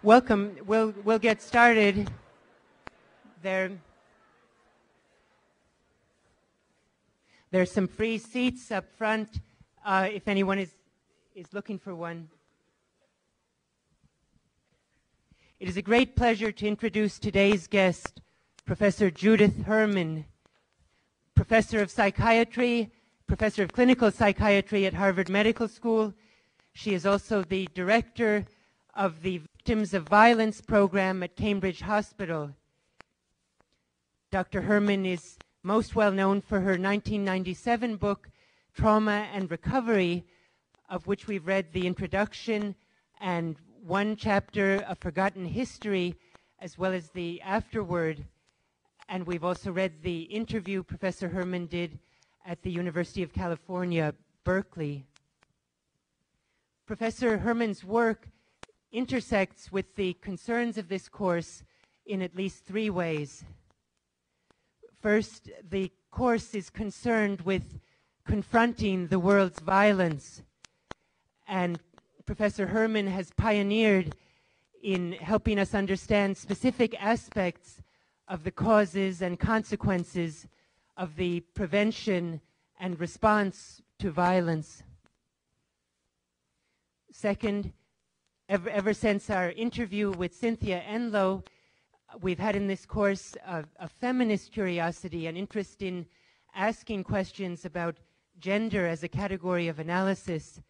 Welcome. We'll get started. There's some free seats up front if anyone is looking for one. It is a great pleasure to introduce today's guest, Professor Judith Herman, Professor of Psychiatry, Professor of Clinical Psychiatry at Harvard Medical School. She is also the Director of the Victims of Violence program at Cambridge Hospital. Dr. Herman is most well known for her 1997 book, Trauma and Recovery, of which we've read the introduction and one chapter, A Forgotten History, as well as the afterword. And we've also read the interview Professor Herman did at the University of California, Berkeley. Professor Herman's work intersects with the concerns of this course in at least three ways. First, the course is concerned with confronting the world's violence, and Professor Herman has pioneered in helping us understand specific aspects of the causes and consequences of the prevention and response to violence. Second, ever since our interview with Cynthia Enlow, we've had in this course a feminist curiosity, an interest in asking questions about gender as a category of analysis.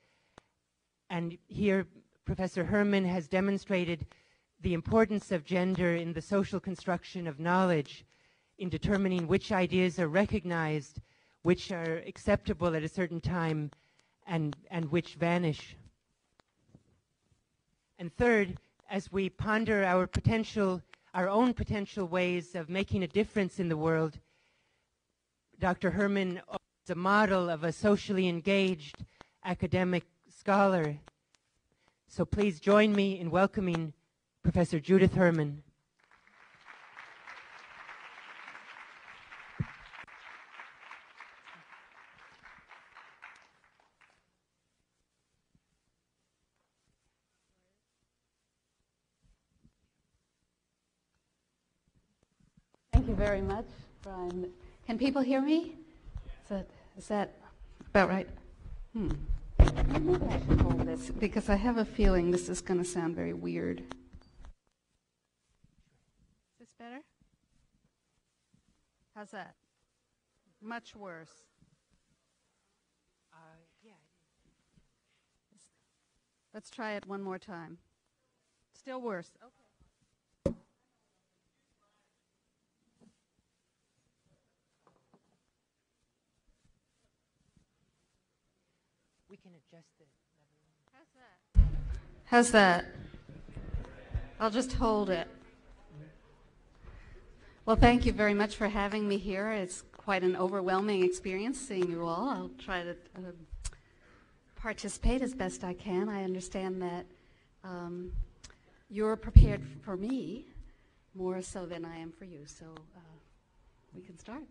And here, Professor Herman has demonstrated the importance of gender in the social construction of knowledge, in determining which ideas are recognized, which are acceptable at a certain time, and which vanish. And third, as we ponder our own potential ways of making a difference in the world, Dr. Herman is a model of a socially engaged academic scholar. So please join me in welcoming Professor Judith Herman. Thank you very much, Brian. Can people hear me? Is that about right? Maybe I should hold this because I have a feeling this is going to sound very weird. Is this better? How's that? Much worse. Yeah. Let's try it one more time. Still worse. Okay. We can adjust it. How's that? I'll just hold it. Well, thank you very much for having me here. It's quite an overwhelming experience seeing you all. I'll try to participate as best I can. I understand that you're prepared for me more so than I am for you, so we can start.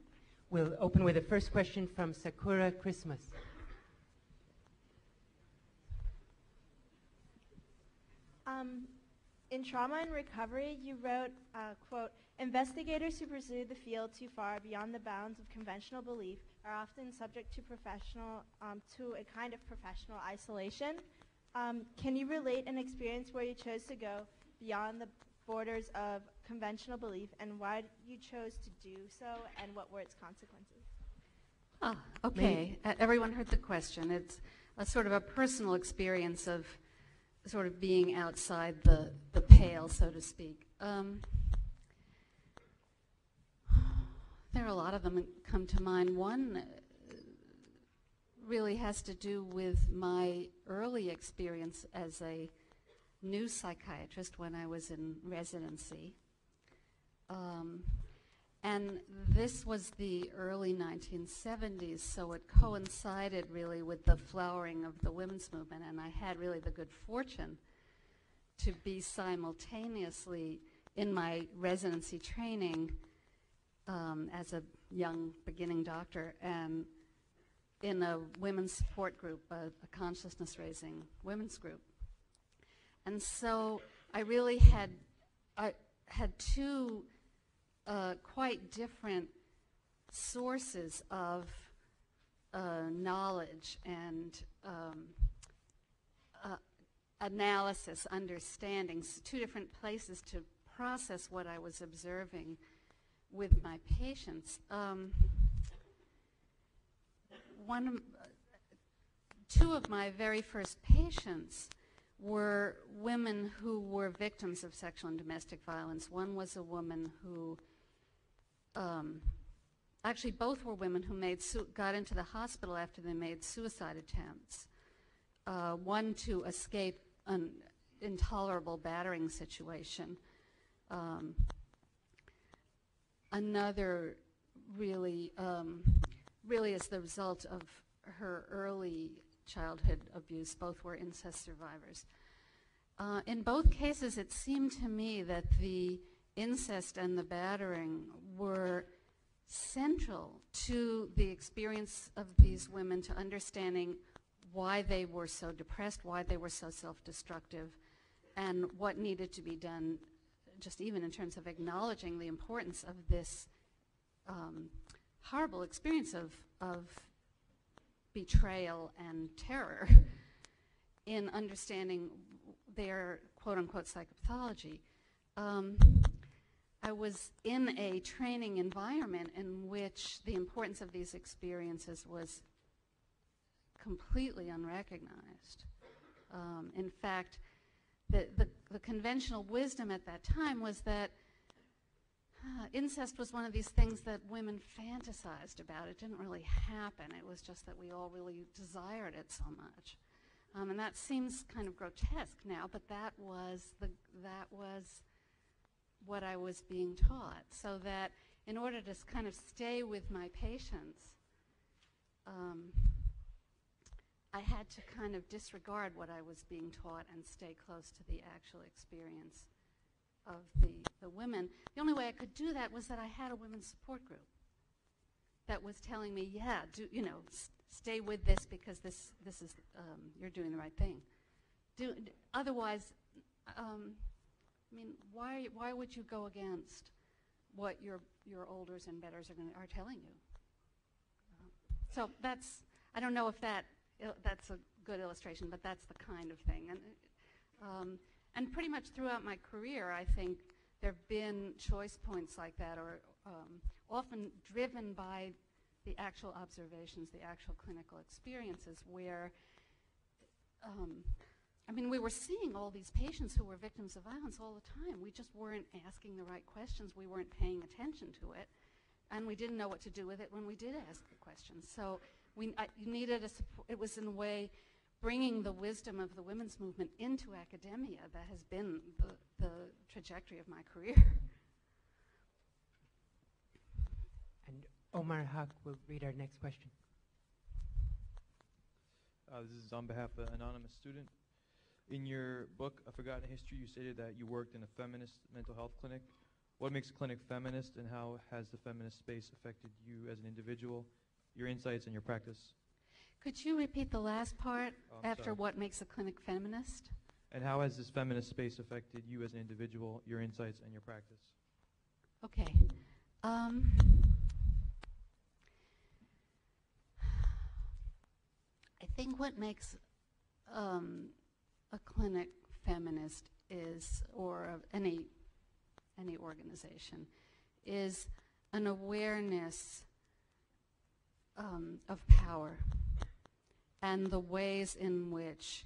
We'll open with the first question from Sakura Christmas. In Trauma and Recovery, you wrote, quote, investigators who pursue the field too far beyond the bounds of conventional belief are often subject to a kind of professional isolation. Can you relate an experience where you chose to go beyond the borders of conventional belief, and why you chose to do so, and what were its consequences? Okay. Everyone heard the question. It's a sort of a personal experience of sort of being outside the pale, so to speak. There are a lot of them that come to mind. One really has to do with my early experience as a new psychiatrist when I was in residency. And this was the early 1970s, so it coincided really with the flowering of the women's movement, and I had really the good fortune to be simultaneously in my residency training as a young beginning doctor and in a women's support group, a consciousness-raising women's group. And so I really had two quite different sources of knowledge and analysis, understanding, two different places to process what I was observing with my patients. Two of my very first patients were women who were victims of sexual and domestic violence. One was a woman who, actually both were women who got into the hospital after they made suicide attempts. One to escape an intolerable battering situation. Another really as the result of her early childhood abuse. Both were incest survivors. In both cases, it seemed to me that the incest and the battering were central to the experience of these women, to understanding why they were so depressed, why they were so self-destructive, and what needed to be done, just even in terms of acknowledging the importance of this horrible experience of betrayal and terror in understanding their quote-unquote psychopathology. I was in a training environment in which the importance of these experiences was completely unrecognized. In fact, the conventional wisdom at that time was that incest was one of these things that women fantasized about. It didn't really happen. It was just that we all really desired it so much. And that seems kind of grotesque now, but that was what I was being taught. So that in order to kind of stay with my patients, I had to kind of disregard what I was being taught and stay close to the actual experience of the women. The only way I could do that was that I had a women's support group that was telling me, yeah, stay with this because this is you're doing the right thing. Otherwise, I mean, why would you go against what your olders and betters are telling you? So I don't know if that's a good illustration, but that's the kind of thing. And pretty much throughout my career, I think there have been choice points like that, or often driven by the actual observations, the actual clinical experiences, where, I mean, we were seeing all these patients who were victims of violence all the time. We just weren't asking the right questions. We weren't paying attention to it. And we didn't know what to do with it when we did ask the questions. So you needed a support. It was, in a way, bringing the wisdom of the women's movement into academia that has been the trajectory of my career. And Omar Haq will read our next question. This is on behalf of an anonymous student. In your book, A Forgotten History, you stated that you worked in a feminist mental health clinic. What makes a clinic feminist, and how has the feminist space affected you as an individual, your insights, and your practice? Could you repeat the last part after sorry. what makes a clinic feminist? And how has this feminist space affected you as an individual, your insights, and your practice? Okay. I think what makes a clinic feminist is, or any organization, is an awareness of power and the ways in which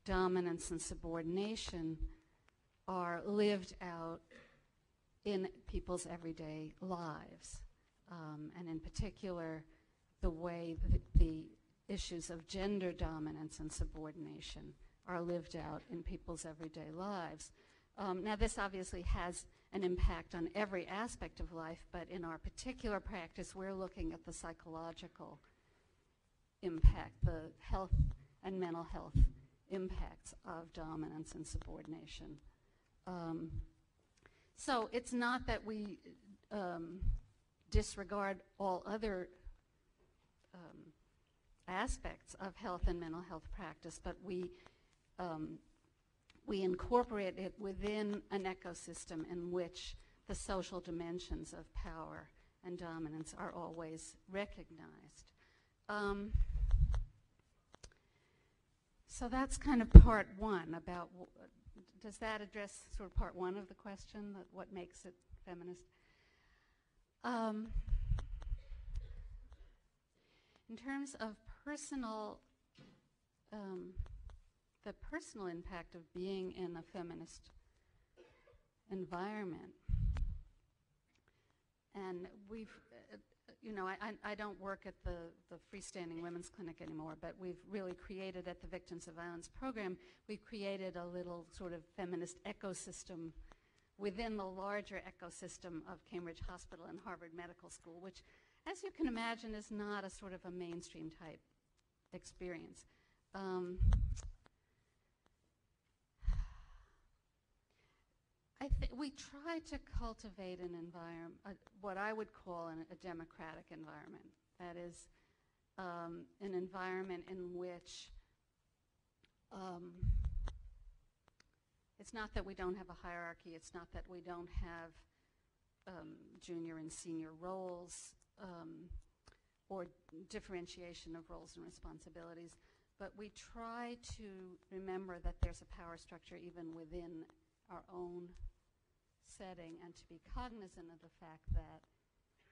dominance and subordination are lived out in people's everyday lives, and in particular the way the issues of gender dominance and subordination are lived out in people's everyday lives. Now, this obviously has an impact on every aspect of life, but in our particular practice, we're looking at the psychological impact, the health and mental health impacts of dominance and subordination. So it's not that we disregard all other aspects of health and mental health practice, but we we incorporate it within an ecosystem in which the social dimensions of power and dominance are always recognized. So that's kind of part one about, does that address sort of part one of the question, that what makes it feminist? In terms of personal, the personal impact of being in a feminist environment, and we've, you know, I don't work at the freestanding women's clinic anymore, but we've really created at the Victims of Violence program, we've created a little sort of feminist ecosystem within the larger ecosystem of Cambridge Hospital and Harvard Medical School, which, as you can imagine, is not a sort of a mainstream type experience. We try to cultivate an environment, what I would call a democratic environment. That is an environment in which it's not that we don't have a hierarchy, it's not that we don't have junior and senior roles or differentiation of roles and responsibilities, but we try to remember that there's a power structure even within our own setting, and to be cognizant of the fact that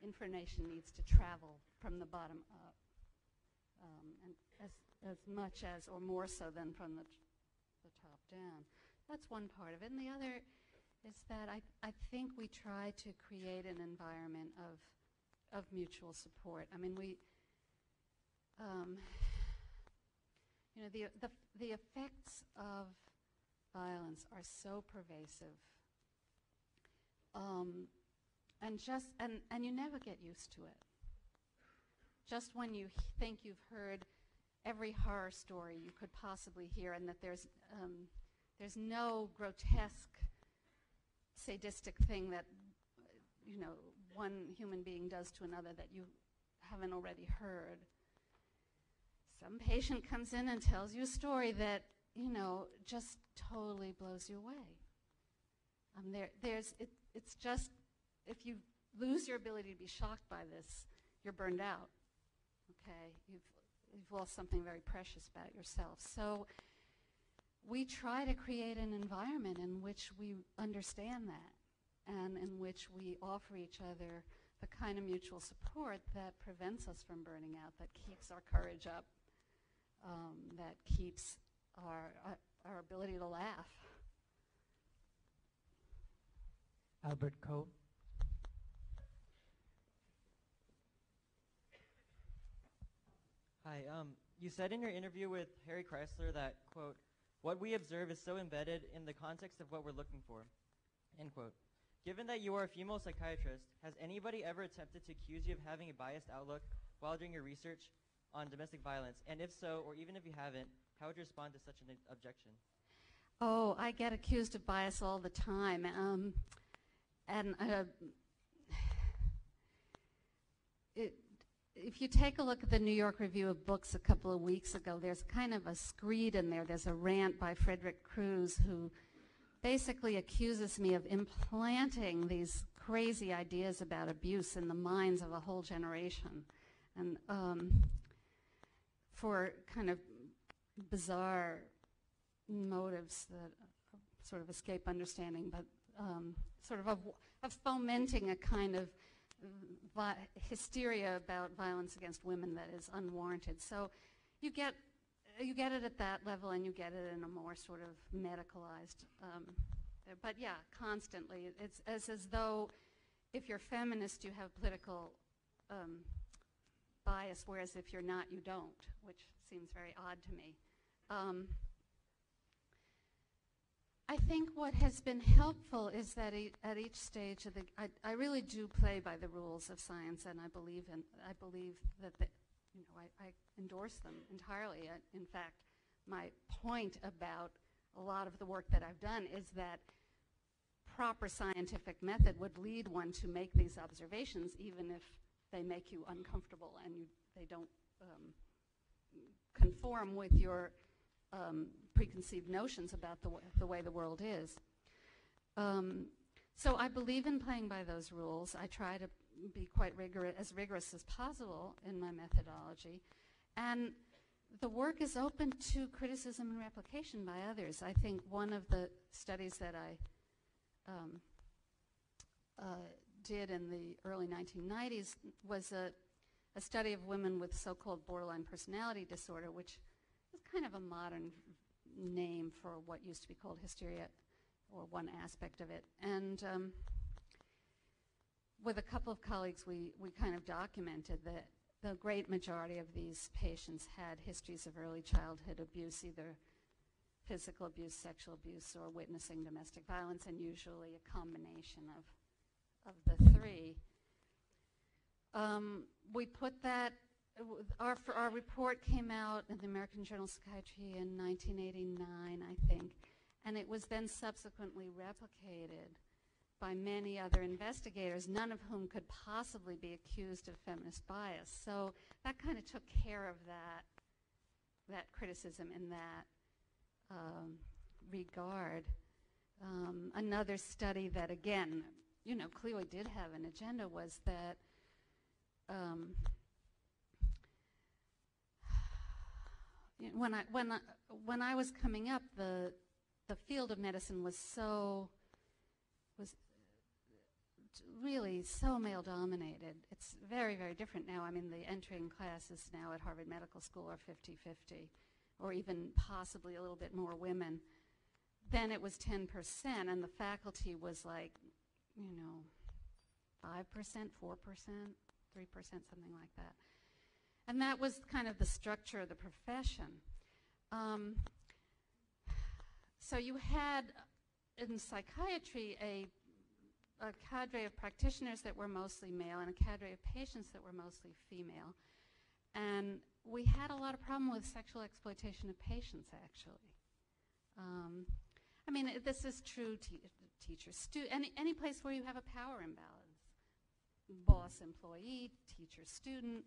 information needs to travel from the bottom up, and as much as or more so than from the top down. That's one part of it. And the other is that I think we try to create an environment of mutual support. I mean, we, you know, the effects of violence are so pervasive, and you never get used to it. Just when you think you've heard every horror story you could possibly hear, and that there's no grotesque, sadistic thing that, you know, one human being does to another that you haven't already heard, some patient comes in and tells you a story that, you know, just totally blows you away. It's just, if you lose your ability to be shocked by this, you're burned out. Okay, you've lost something very precious about yourself. So we try to create an environment in which we understand that, and in which we offer each other the kind of mutual support that prevents us from burning out, that keeps our courage up, that keeps our ability to laugh. Albert Coe. Hi, you said in your interview with Harry Chrysler that, quote, "What we observe is so embedded in the context of what we're looking for," end quote. Given that you are a female psychiatrist, has anybody ever attempted to accuse you of having a biased outlook while doing your research on domestic violence? And if so, or even if you haven't, how would you respond to such an objection? Oh, I get accused of bias all the time. If you take a look at the New York Review of Books a couple of weeks ago, there's kind of a screed in there. There's a rant by Frederick Cruz, who basically accuses me of implanting these crazy ideas about abuse in the minds of a whole generation, and for kind of bizarre motives that sort of escape understanding, but sort of fomenting a kind of hysteria about violence against women that is unwarranted. So you get it at that level, and you get it in a more sort of medicalized, but yeah, constantly. It's as though if you're feminist, you have political bias, whereas if you're not, you don't, which seems very odd to me. I think what has been helpful is that at each stage of I really do play by the rules of science, and I believe that I endorse them entirely. In fact, my point about a lot of the work that I've done is that proper scientific method would lead one to make these observations, even if they make you uncomfortable and they don't conform with your preconceived notions about the way the world is. So I believe in playing by those rules. I try to be quite rigorous as possible in my methodology. And the work is open to criticism and replication by others. I think one of the studies that I did in the early 1990s was a study of women with so-called borderline personality disorder, which is kind of a modern name for what used to be called hysteria, or one aspect of it. And with a couple of colleagues, we kind of documented that the great majority of these patients had histories of early childhood abuse, either physical abuse, sexual abuse, or witnessing domestic violence, and usually a combination of the three. We put that, our report came out in the American Journal of Psychiatry in 1989, I think, and it was then subsequently replicated by many other investigators, none of whom could possibly be accused of feminist bias. So that kind of took care of that criticism in that regard. Another study that, again, clearly did have an agenda was that when I was coming up, the field of medicine was really so male dominated. It's very, very different now. I mean, the entering classes now at Harvard Medical School are 50-50, or even possibly a little bit more women. Then it was 10%, and the faculty was like, 5%, 4%, 3%, something like that. And that was kind of the structure of the profession. So you had, in psychiatry, a cadre of practitioners that were mostly male and a cadre of patients that were mostly female. And we had a lot of problem with sexual exploitation of patients, actually. I mean, this is true teacher, any place where you have a power imbalance. Boss, employee, teacher, student,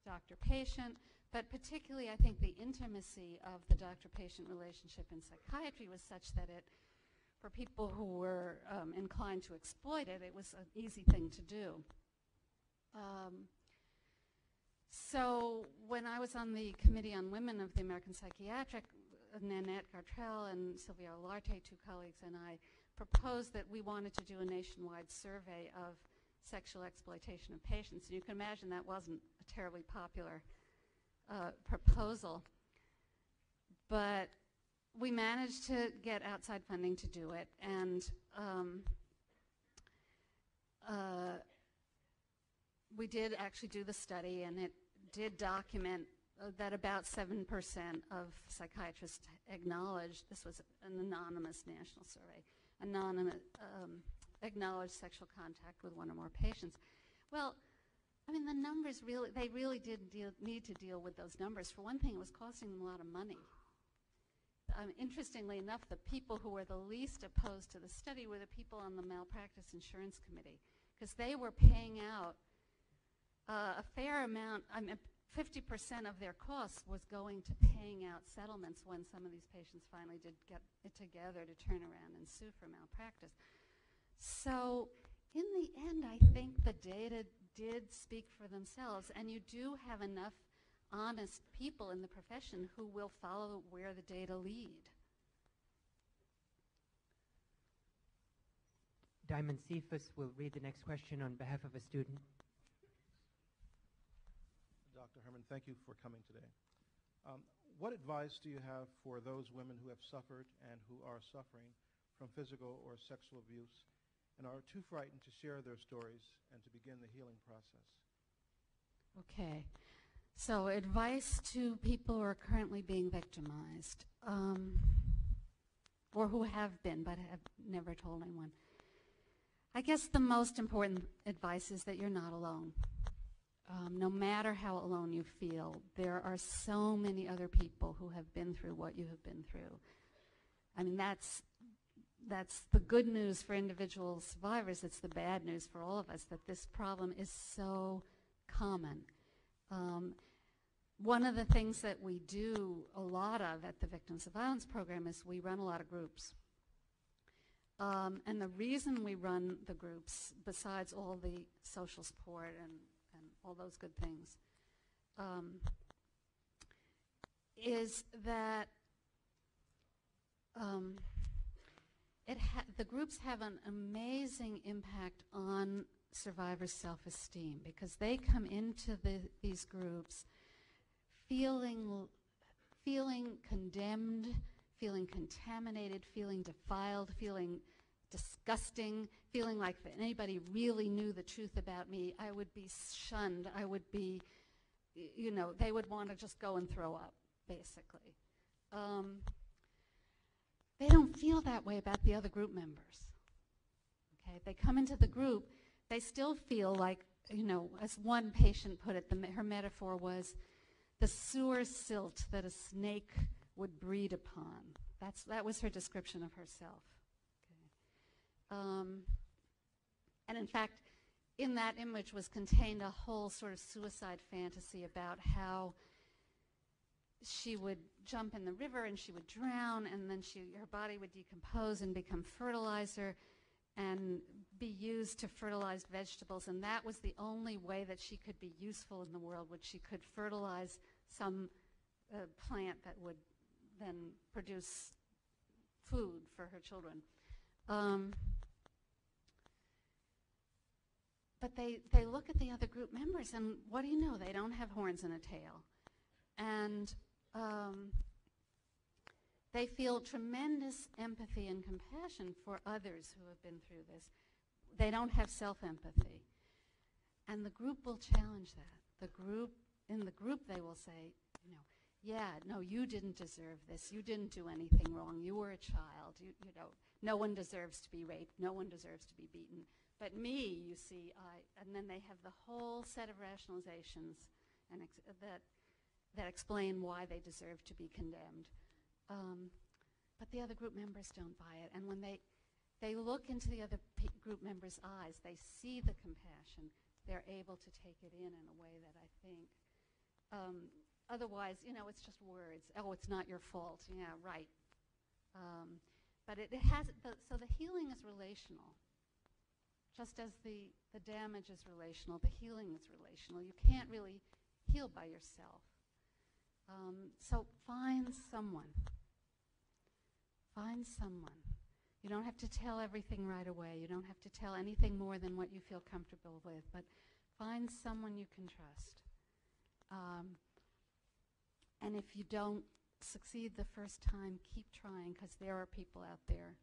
doctor, patient. But particularly, I think the intimacy of the doctor-patient relationship in psychiatry was such that for people who were inclined to exploit it, it was an easy thing to do. So when I was on the Committee on Women of the American Psychiatric, Nanette Gartrell and Sylvia Olarte, two colleagues, and I proposed that we wanted to do a nationwide survey of sexual exploitation of patients. And you can imagine that wasn't a terribly popular proposal. But we managed to get outside funding to do it, and we did actually do the study, and it did document that about 7% of psychiatrists acknowledged, this was an anonymous national survey, acknowledged sexual contact with one or more patients. Well, I mean, the numbers they really did need to deal with those numbers. For one thing, it was costing them a lot of money. Interestingly enough, the people who were the least opposed to the study were the people on the Malpractice Insurance Committee, because they were paying out a fair amount. I mean, 50% of their costs was going to paying out settlements when some of these patients finally did get it together to turn around and sue for malpractice. So in the end, I think the data did speak for themselves, and you do have enough honest people in the profession who will follow where the data lead. Diamond Cephas will read the next question on behalf of a student. Dr. Herman, thank you for coming today. What advice do you have for those women who have suffered and who are suffering from physical or sexual abuse and are too frightened to share their stories and to begin the healing process? Okay. So advice to people who are currently being victimized, or who have been but have never told anyone. I guess the most important advice is that you're not alone. No matter how alone you feel, there are so many other people who have been through what you have been through. I mean, that's the good news for individual survivors. It's the bad news for all of us, that this problem is so common. One of the things that we do a lot lot of at the Victims of Violence program is we run a lot of groups. And the reason we run the groups, besides all the social support and all those good things, is that the groups have an amazing impact on survivors' self-esteem, because they come into these groups feeling condemned, feeling contaminated, feeling defiled, feeling disgusting, feeling like if anybody really knew the truth about me, I would be shunned. I would be, they would want to just go and throw up, basically. They don't feel that way about the other group members. Okay, if they come into the group, they still feel like, as one patient put it, her metaphor was the sewer silt that a snake would breed upon. That was her description of herself. Okay. And in fact, in that image was contained a whole sort of suicide fantasy about how she would jump in the river and she would drown, and then her body would decompose and become fertilizer and be used to fertilize vegetables, and that was the only way that she could be useful in the world, which she could fertilize some plant that would then produce food for her children. But they look at the other group members, and what do you know? They don't have horns and a tail. And they feel tremendous empathy and compassion for others who have been through this. They don't have self-empathy. And the group will challenge that. In the group they will say, you didn't deserve this. You didn't do anything wrong. You were a child. No one deserves to be raped. No one deserves to be beaten. But me, you see, and then they have the whole set of rationalizations and that explain why they deserve to be condemned. But the other group members don't buy it. And when they look into the other group members' eyes, they see the compassion. They're able to take it in a way that I think, otherwise, it's just words. Oh, it's not your fault. Yeah, right. But it has, so the healing is relational. Just as the damage is relational, the healing is relational. You can't really heal by yourself. So find someone. Find someone. You don't have to tell everything right away. You don't have to tell anything more than what you feel comfortable with, but find someone you can trust. And if you don't succeed the first time, keep trying, because there are people out there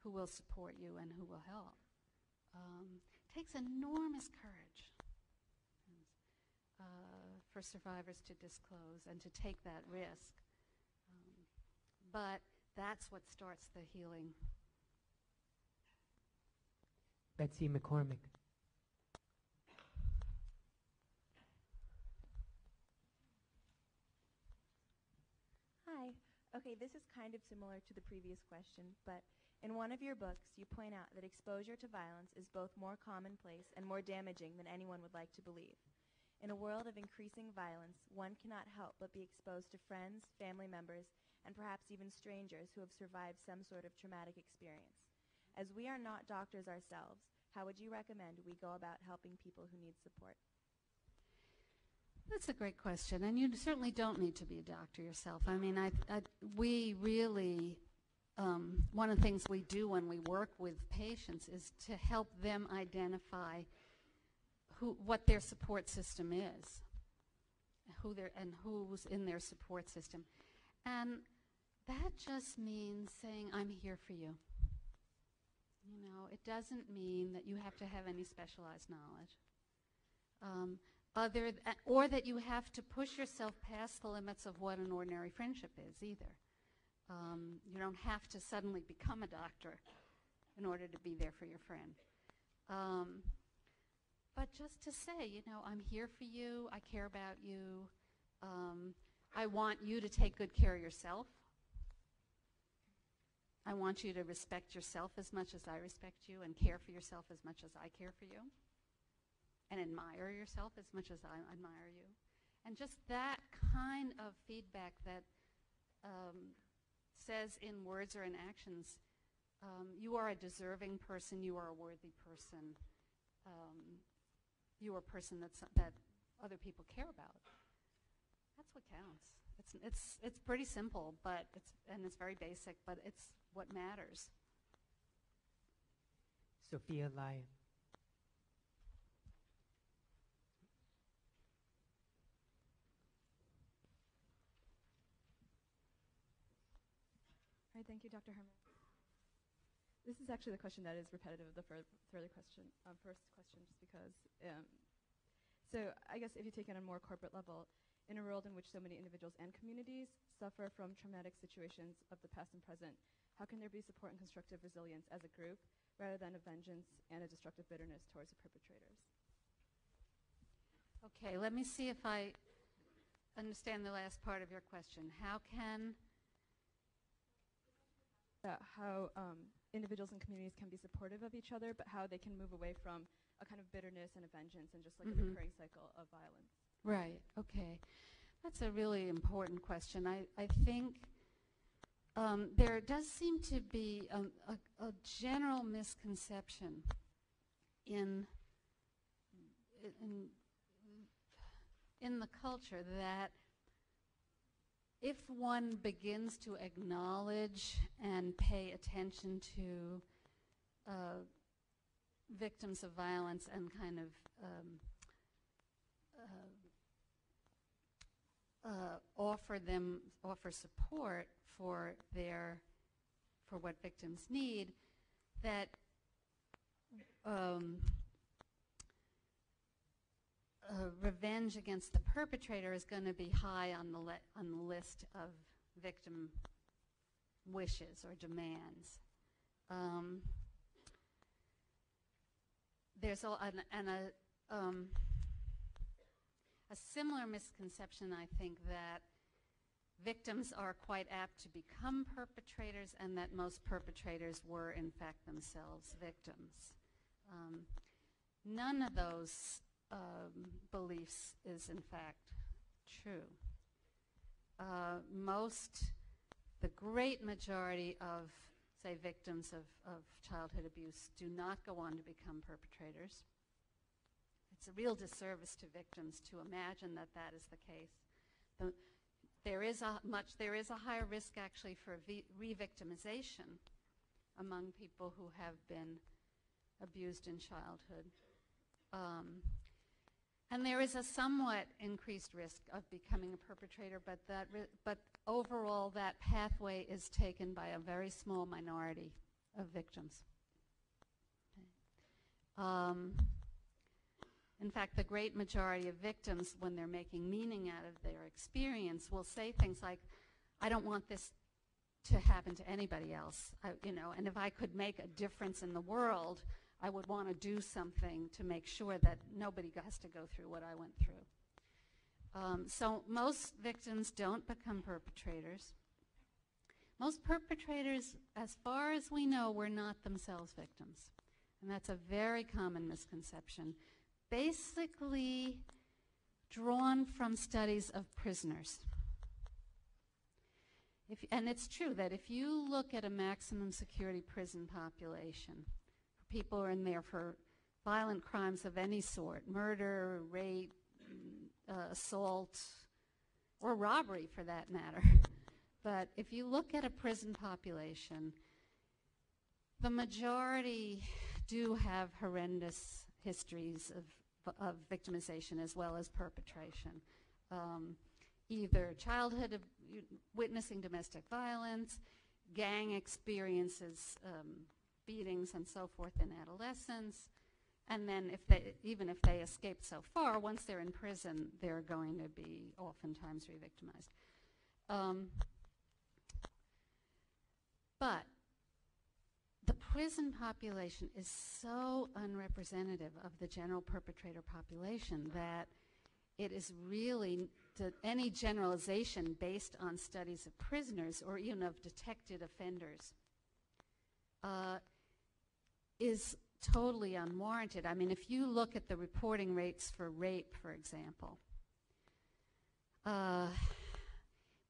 who will support you and who will help. It takes enormous courage for survivors to disclose and to take that risk. But that's what starts the healing. Betsy McCormick. Hi. Okay, this is kind of similar to the previous question, but in one of your books, you point out that exposure to violence is both more commonplace and more damaging than anyone would like to believe. In a world of increasing violence, one cannot help but be exposed to friends, family members, and perhaps even strangers who have survived some sort of traumatic experience. As we are not doctors ourselves, how would you recommend we go about helping people who need support? That's a great question, and you certainly don't need to be a doctor yourself. I mean, we really, one of the things we do when we work with patients is to help them identify what their support system is, and who's in their support system. And that just means saying, I'm here for you. It doesn't mean that you have to have any specialized knowledge. Or that you have to push yourself past the limits of what an ordinary friendship is either. You don't have to suddenly become a doctor in order to be there for your friend. But just to say, I'm here for you, I care about you, I want you to take good care of yourself. I want you to respect yourself as much as I respect you and care for yourself as much as I care for you. And admire yourself as much as I admire you. And just that kind of feedback that says in words or in actions, you are a deserving person, you are a worthy person, you are a person that other people care about. That's what counts. It's pretty simple, but it's very basic, but it's what matters. Sophia Lyon. All right, thank you, Dr. Herman. This is actually the question that is repetitive of the first question, just because. So I guess if you take it on a more corporate level, in a world in which so many individuals and communities suffer from traumatic situations of the past and present, how can there be support and constructive resilience as a group rather than a vengeance and a destructive bitterness towards the perpetrators? Okay, let me see if I understand the last part of your question. How can... how individuals and communities can be supportive of each other, but how they can move away from a kind of bitterness and a vengeance and just like a recurring cycle of violence. Right, okay. That's a really important question. I think there does seem to be a general misconception in the culture that if one begins to acknowledge and pay attention to victims of violence and kind of offer support for what victims need, that revenge against the perpetrator is going to be high on the list of victim wishes or demands. There's a similar misconception, I think, that victims are quite apt to become perpetrators and that most perpetrators were, in fact, themselves victims. None of those beliefs is, in fact, true. The great majority of, say, victims of childhood abuse do not go on to become perpetrators. It's a real disservice to victims to imagine that that is the case. There is a higher risk, actually, for re-victimization among people who have been abused in childhood. And there is a somewhat increased risk of becoming a perpetrator, but overall that pathway is taken by a very small minority of victims. In fact, the great majority of victims, when they're making meaning out of their experience, will say things like, I don't want this to happen to anybody else, and if I could make a difference in the world, I would want to do something to make sure that nobody has to go through what I went through. So most victims don't become perpetrators. Most perpetrators, as far as we know, were not themselves victims. And that's a very common misconception, basically drawn from studies of prisoners. And it's true that if you look at a maximum security prison population, people are in there for violent crimes of any sort, murder, rape, assault, or robbery for that matter. But if you look at a prison population, the majority do have horrendous histories of victimization as well as perpetration. Either childhood witnessing domestic violence, gang experiences, beatings and so forth in adolescence, and then even if they escape so far, once they're in prison, they're going to be oftentimes re-victimized. But the prison population is so unrepresentative of the general perpetrator population that it is really, any generalization based on studies of prisoners or even of detected offenders is totally unwarranted. I mean, if you look at the reporting rates for rape, for example,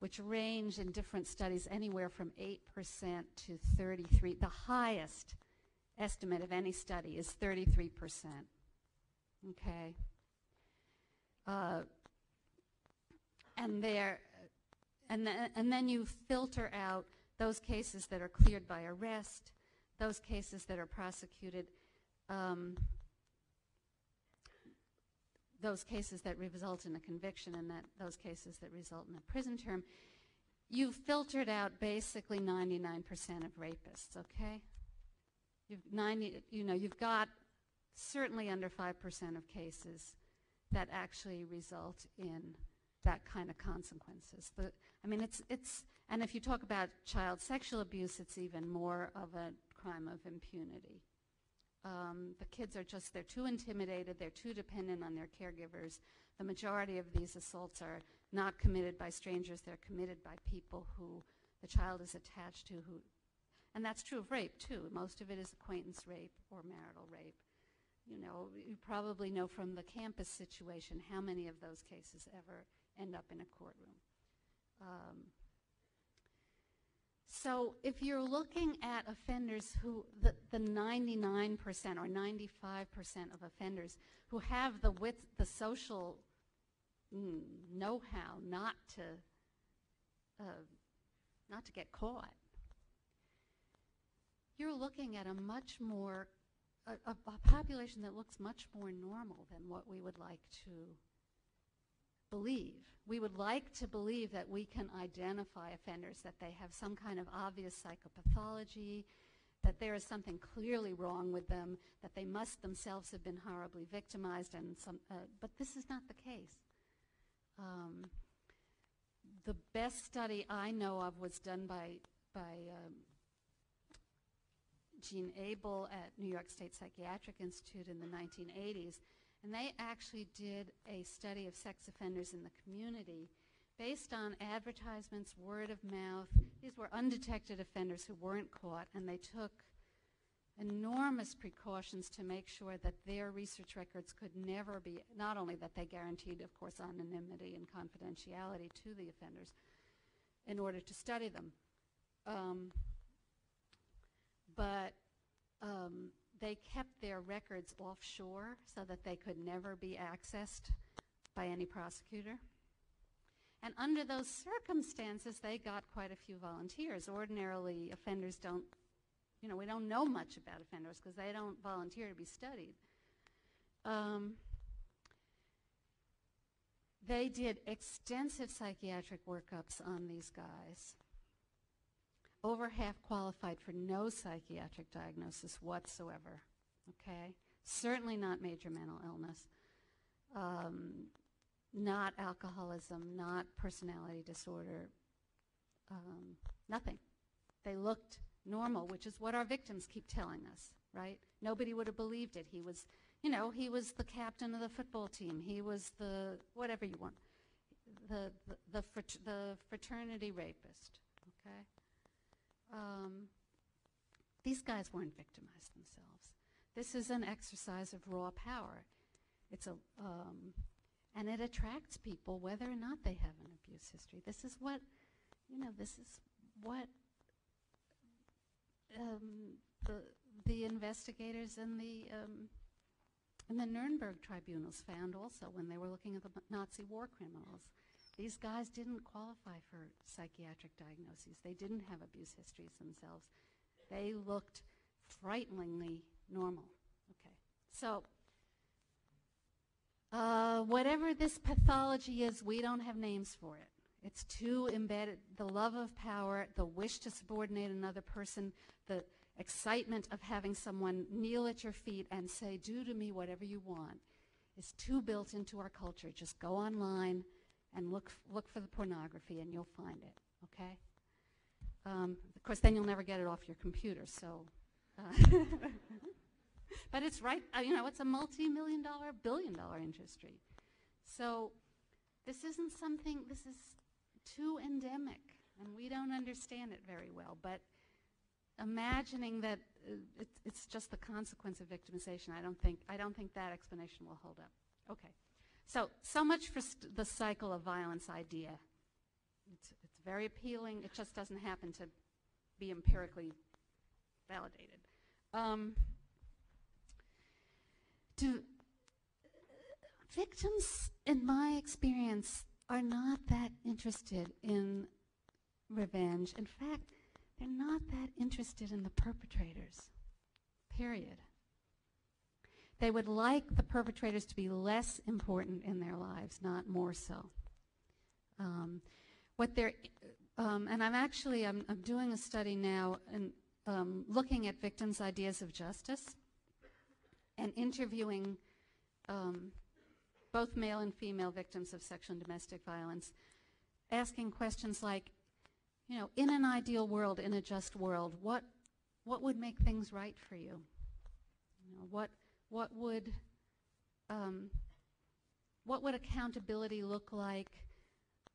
which range in different studies anywhere from 8% to 33%. The highest estimate of any study is 33%. Okay? And then you filter out those cases that are cleared by arrest, those cases that are prosecuted, those cases that result in a conviction, and those cases that result in a prison term. You've filtered out basically 99% of rapists, okay? You've got certainly under 5% of cases that actually result in that kind of consequences. And if you talk about child sexual abuse, it's even more of a crime of impunity. The kids they're too intimidated, they're too dependent on their caregivers. The majority of these assaults are not committed by strangers, they're committed by people who the child is attached to, and that's true of rape too. Most of it is acquaintance rape or marital rape. You probably know from the campus situation how many of those cases ever end up in a courtroom. So if you're looking at offenders who, the 99% or 95% of offenders who have the social know-how not to get caught, you're looking at a much more, a population that looks much more normal than what we would like to believe. We would like to believe that we can identify offenders, that they have some kind of obvious psychopathology, that there is something clearly wrong with them, that they must themselves have been horribly victimized, but this is not the case. The best study I know of was done by Jean Abel at New York State Psychiatric Institute in the 1980s, and they actually did a study of sex offenders in the community based on advertisements, word of mouth. These were undetected offenders who weren't caught, and they took enormous precautions to make sure that their research records could never be, not only that they guaranteed, of course, anonymity and confidentiality to the offenders in order to study them, but they kept their records offshore so that they could never be accessed by any prosecutor. And under those circumstances, they got quite a few volunteers. Ordinarily, offenders don't, we don't know much about offenders because they don't volunteer to be studied. They did extensive psychiatric workups on these guys. Over half qualified for no psychiatric diagnosis whatsoever, okay? Certainly not major mental illness, not alcoholism, not personality disorder, nothing. They looked normal, which is what our victims keep telling us, right? Nobody would have believed it. He was, he was the captain of the football team. He was the, whatever you want, the fraternity rapist, okay? These guys weren't victimized themselves. This is an exercise of raw power. It's and it attracts people whether or not they have an abuse history. This is what, the investigators in the Nuremberg tribunals found also when they were looking at the Nazi war criminals. These guys didn't qualify for psychiatric diagnoses. They didn't have abuse histories themselves. They looked frighteningly normal. Okay, so whatever this pathology is, we don't have names for it. It's too embedded. The love of power, the wish to subordinate another person, the excitement of having someone kneel at your feet and say, do to me whatever you want, is too built into our culture. Just go online and look for the pornography and you'll find it, okay? Of course, then you'll never get it off your computer, so. But it's right, it's a multi-million-dollar, billion-dollar industry. So this isn't something, this is too endemic, and we don't understand it very well. But imagining that it's just the consequence of victimization, I don't think that explanation will hold up. Okay. So much for the cycle of violence idea. very appealing. It just doesn't happen to be empirically validated. Victims, in my experience, are not that interested in revenge. In fact, they're not that interested in the perpetrators, period. They would like the perpetrators to be less important in their lives, not more so. And I'm doing a study now and looking at victims' ideas of justice and interviewing both male and female victims of sexual and domestic violence, asking questions like, in an ideal world, in a just world, what would make things right for you? What would accountability look like?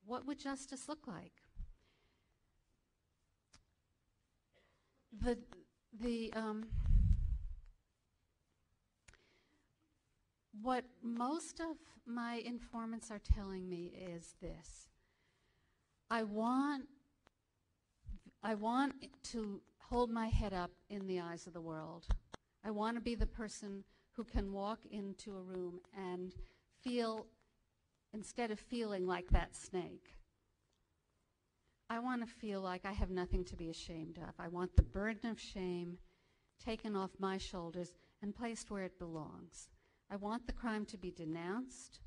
What would justice look like? What most of my informants are telling me is this: I want to hold my head up in the eyes of the world. I want to be the person who can walk into a room and feel, instead of feeling like that snake, I want to feel like I have nothing to be ashamed of. I want the burden of shame taken off my shoulders and placed where it belongs. I want the crime to be denounced.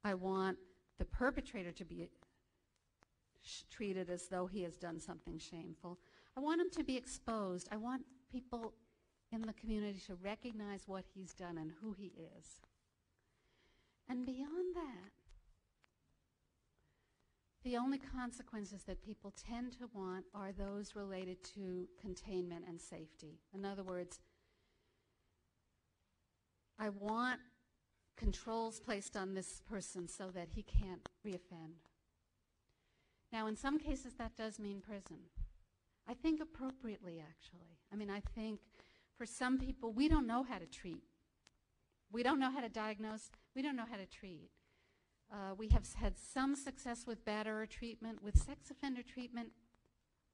I want the perpetrator to be treated as though he has done something shameful. I want him to be exposed. I want people in the community to recognize what he's done and who he is. And beyond that, the only consequences that people tend to want are those related to containment and safety. In other words, I want controls placed on this person so that he can't reoffend. Now, in some cases, that does mean prison. I think appropriately, actually. I mean, I think for some people, we don't know how to treat. We don't know how to diagnose. We don't know how to treat. We have had some success with batterer treatment. With sex offender treatment,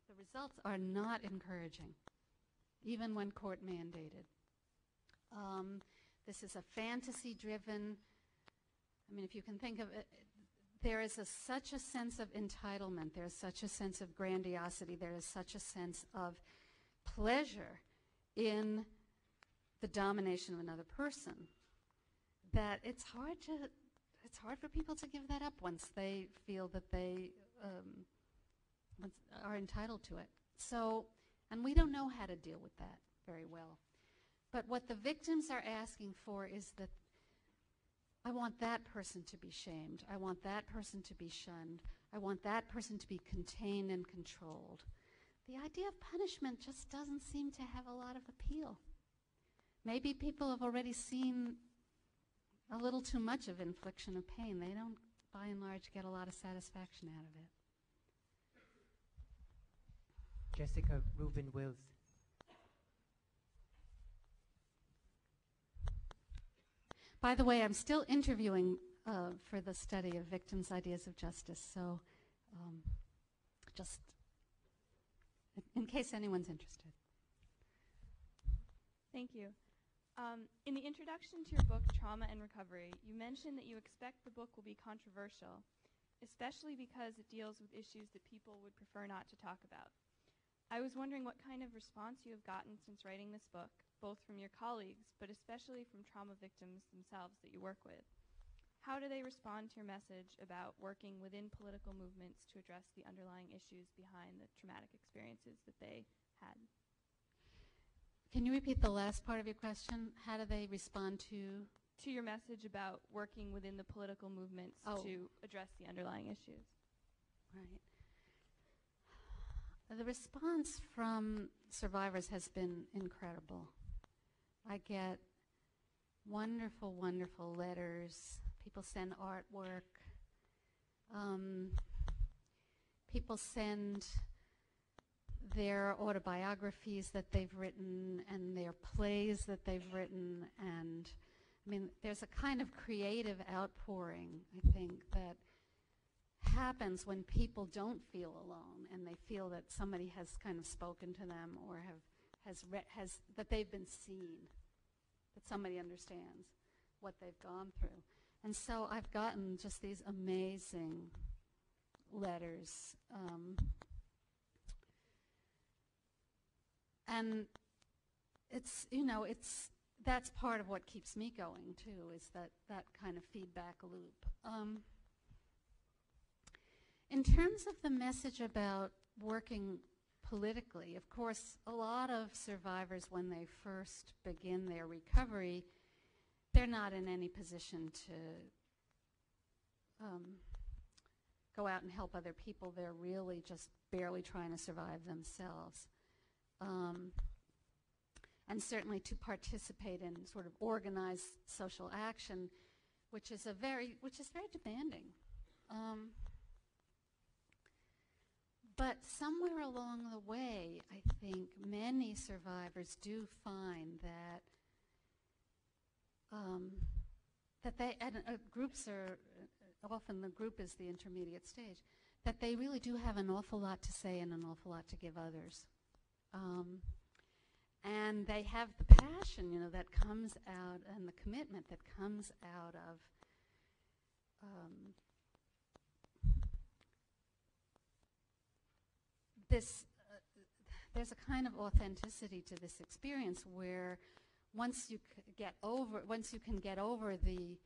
the results are not encouraging, even when court mandated. This is a fantasy-driven, I mean, if you can think of it, there is such a sense of entitlement. There is such a sense of grandiosity. There is such a sense of pleasure in the domination of another person that it's hard for people to give that up once they feel that they are entitled to it. So, and we don't know how to deal with that very well. But what the victims are asking for is that I want that person to be shamed. I want that person to be shunned. I want that person to be contained and controlled. The idea of punishment just doesn't seem to have a lot of appeal. Maybe people have already seen a little too much of infliction of pain. They don't, by and large, get a lot of satisfaction out of it. Jessica Rubin Wills. By the way, I'm still interviewing for the study of victims' ideas of justice, so just in case anyone's interested. Thank you. In the introduction to your book, Trauma and Recovery, you mentioned that you expect the book will be controversial, especially because it deals with issues that people would prefer not to talk about. I was wondering what kind of response you have gotten since writing this book, both from your colleagues, but especially from trauma victims themselves that you work with. How do they respond to your message about working within political movements to address the underlying issues behind the traumatic experiences that they had? Can you repeat the last part of your question? How do they respond to your message about working within the political movements to address the underlying issues? Right. The response from survivors has been incredible. I get wonderful, wonderful letters. People send artwork. People send their autobiographies that they've written and their plays that they've written. And, I mean, there's a kind of creative outpouring, I think, that happens when people don't feel alone and they feel that somebody has kind of spoken to them or that they've been seen, that somebody understands what they've gone through. And so I've gotten just these amazing letters. And that's part of what keeps me going too, is that kind of feedback loop. In terms of the message about working politically, of course, a lot of survivors, when they first begin their recovery, they're not in any position to go out and help other people. They're really just barely trying to survive themselves. And certainly to participate in sort of organized social action, which is very demanding. But somewhere along the way, I think many survivors do find that groups are, often the group is the intermediate stage, that they really do have an awful lot to say and an awful lot to give others. And they have the passion, that comes out, and the commitment that comes out of this. There's a kind of authenticity to this experience where once you can get over the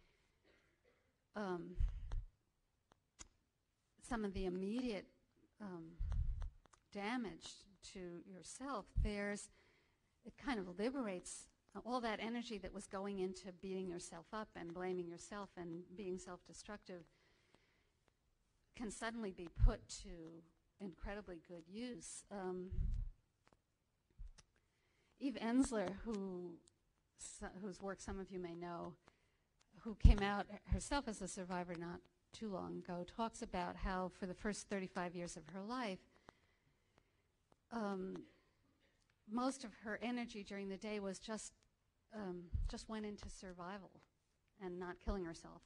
some of the immediate damage to yourself, it kind of liberates all that energy that was going into beating yourself up and blaming yourself and being self-destructive can suddenly be put to incredibly good use. Eve Ensler, whose work some of you may know, who came out herself as a survivor not too long ago, talks about how for the first 35 years of her life, most of her energy during the day was just went into survival and not killing herself.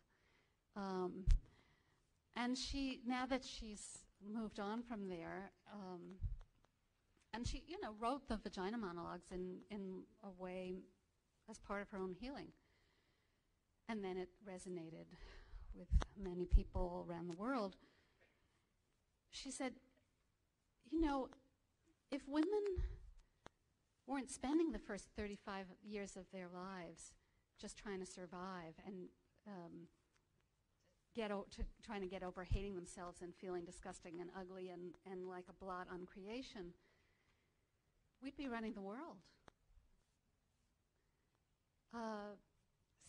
And now that she's moved on from there, and she, wrote the vagina monologues in a way as part of her own healing. And then it resonated with many people around the world. She said, if women weren't spending the first 35 years of their lives just trying to survive and trying to get over hating themselves and feeling disgusting and ugly and like a blot on creation, we'd be running the world.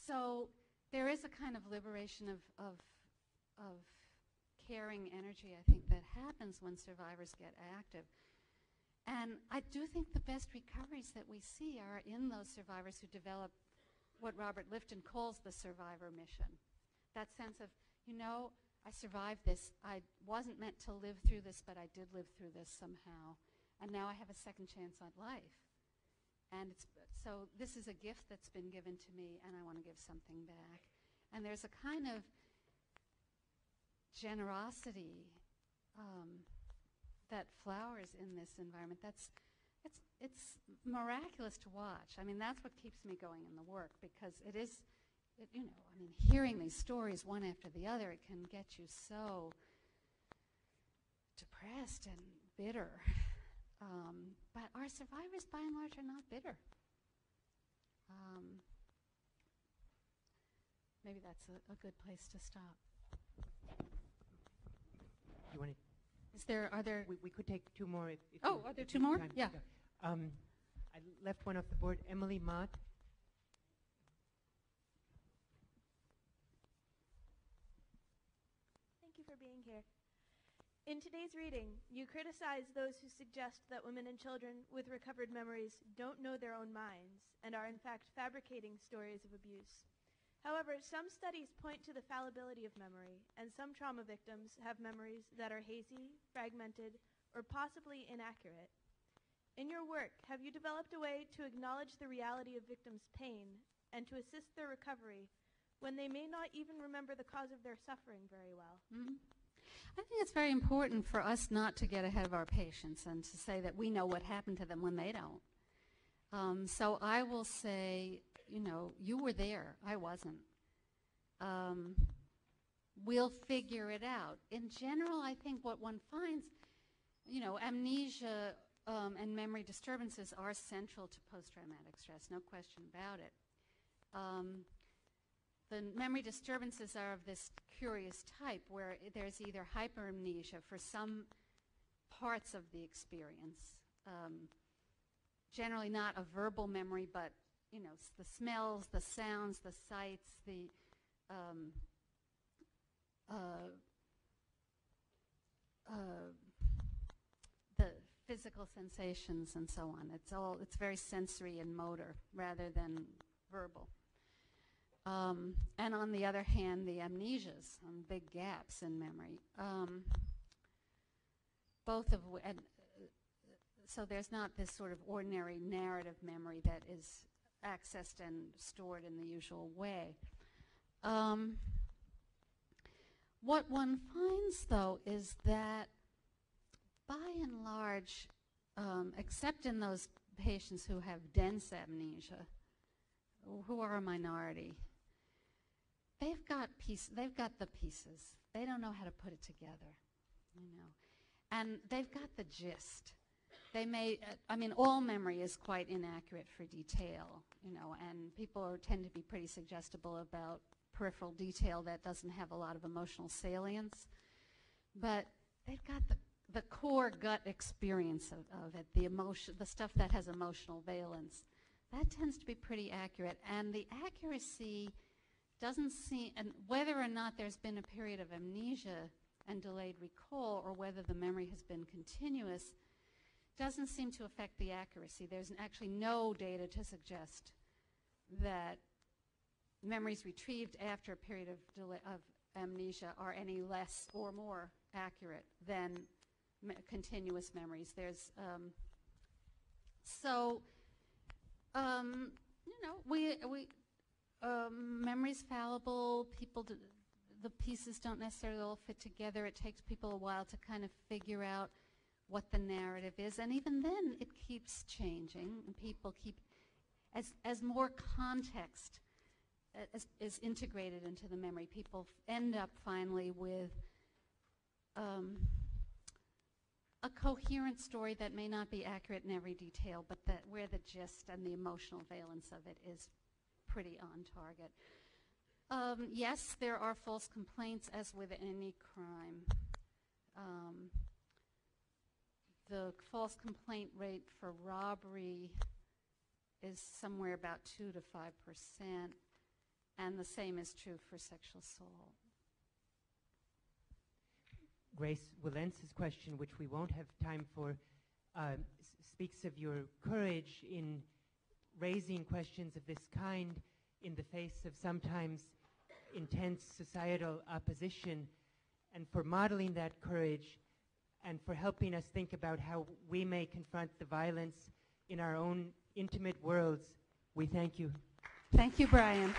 So there is a kind of liberation of caring energy, I think, that happens when survivors get active. And I do think the best recoveries that we see are in those survivors who develop what Robert Lifton calls the survivor mission. That sense of, I survived this. I wasn't meant to live through this, but I did live through this somehow. And now I have a second chance on life. And so this is a gift that's been given to me, and I want to give something back. And there's a kind of generosity that flowers in this environment. It's miraculous to watch. I mean, that's what keeps me going in the work, because hearing these stories one after the other, it can get you so depressed and bitter. But our survivors, by and large, are not bitter. Maybe that's a good place to stop. You want to? Are there? We could take two more. If Are there two more? Time. Yeah. I left one off the board. Emily Mott. Thank you for being here. In today's reading, you criticize those who suggest that women and children with recovered memories don't know their own minds and are in fact fabricating stories of abuse. However, some studies point to the fallibility of memory, and some trauma victims have memories that are hazy, fragmented, or possibly inaccurate. In your work, have you developed a way to acknowledge the reality of victims' pain and to assist their recovery when they may not even remember the cause of their suffering very well? Mm-hmm. I think it's very important for us not to get ahead of our patients and to say that we know what happened to them when they don't. So I will say, you know, you were there, I wasn't. We'll figure it out. In general, I think what one finds, you know, amnesia and memory disturbances are central to post-traumatic stress, no question about it. The memory disturbances are of this curious type where there's either hyperamnesia for some parts of the experience, generally not a verbal memory, but you know, the smells, the sounds, the sights, the physical sensations and so on. It's very sensory and motor rather than verbal. And on the other hand, the amnesias, big gaps in memory. So there's not this sort of ordinary narrative memory that is accessed and stored in the usual way. What one finds, though, is that by and large, except in those patients who have dense amnesia, who are a minority, they've got the pieces. They don't know how to put it together, you know, and they've got the gist. They may, I mean, all memory is quite inaccurate for detail, you know, and people tend to be pretty suggestible about peripheral detail that doesn't have a lot of emotional salience, but they've got the core gut experience of it, the emotion, the stuff that has emotional valence. That tends to be pretty accurate, and the accuracy doesn't seem, and whether or not there's been a period of amnesia and delayed recall, or whether the memory has been continuous, doesn't seem to affect the accuracy. There's actually no data to suggest that memories retrieved after a period of amnesia are any less or more accurate than continuous memories. There's you know, memory's fallible. The pieces don't necessarily all fit together. It takes people a while to kind of figure out what the narrative is, and even then it keeps changing, and people keep, as more context is integrated into the memory, people end up finally with a coherent story that may not be accurate in every detail, but where the gist and the emotional valence of it is pretty on target. Yes, there are false complaints, as with any crime. The false complaint rate for robbery is somewhere about 2 to 5%, and the same is true for sexual assault. Grace Walence's question, which we won't have time for, speaks of your courage in raising questions of this kind in the face of sometimes intense societal opposition, and for modeling that courage and for helping us think about how we may confront the violence in our own intimate worlds. We thank you. Thank you, Brian.